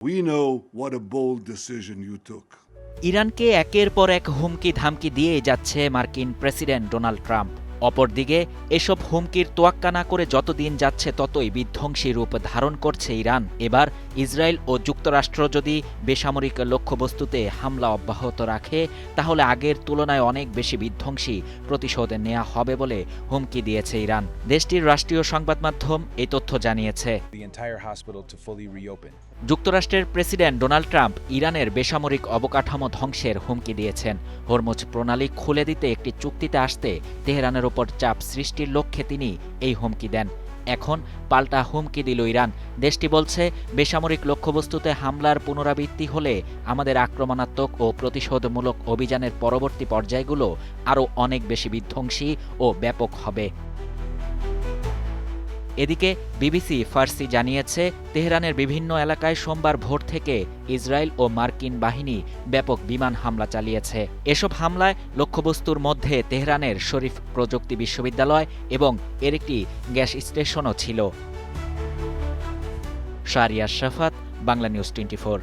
We know what a bold decision you took. ইরানকে একের পর এক হুমকি ধামকি দিয়ে যাচ্ছে মার্কিন প্রেসিডেন্ট ডোনাল্ড ট্রাম্প। অপরদিকে এসব হুমকির তোয়াক্কা না করে যতদিন যাচ্ছে ততই বিধ্বংসী রূপ ধারণ করছে ইরান। এবার ইসরায়েল ও যুক্তরাষ্ট্র যদি বেসামরিক লক্ষ্যবস্তুতে হামলা অব্যাহত রাখে তাহলে আগের তুলনায় অনেক বেশি বিধ্বংসী প্রতিশোধ নেওয়া হবে বলে হুমকি দিয়েছে ইরান। দেশটির রাষ্ট্রীয় সংবাদ মাধ্যম এই তথ্য জানিয়েছে। যুক্তরাষ্ট্রের প্রেসিডেন্ট ডোনাল্ড ট্রাম্প ইরানের বেসামরিক অবকাঠামো ধ্বংসের হুমকি দিয়েছেন। হরমুজ প্রণালী খুলে দিতে একটি চুক্তিতে আসতে তেহরানের ওপর চাপ সৃষ্টির লক্ষ্যে তিনি এই হুমকি দেন। এখন পাল্টা হুমকি দিল ইরান। দেশটি বলছে, বেসামরিক লক্ষ্যবস্তুতে হামলার পুনরাবৃত্তি হলে আমাদের আক্রমণাত্মক ও প্রতিশোধমূলক অভিযানের পরবর্তী পর্যায়গুলো আরও অনেক বেশি বিধ্বংসী ও ব্যাপক হবে। এদিকে বিবিসি ফার্সি জানিয়েছে, তেহরানের বিভিন্ন এলাকায় সোমবার ভোর থেকে ইসরায়েল ও মার্কিন বাহিনী ব্যাপক বিমান হামলা চালিয়েছে। এসব হামলায় লক্ষ্যবস্তুর মধ্যে তেহরানের শরীফ প্রযুক্তি বিশ্ববিদ্যালয় এবং এর একটি গ্যাস স্টেশনও ছিল। শাহরিয়ার শাফাত, বাংলা নিউজ 24।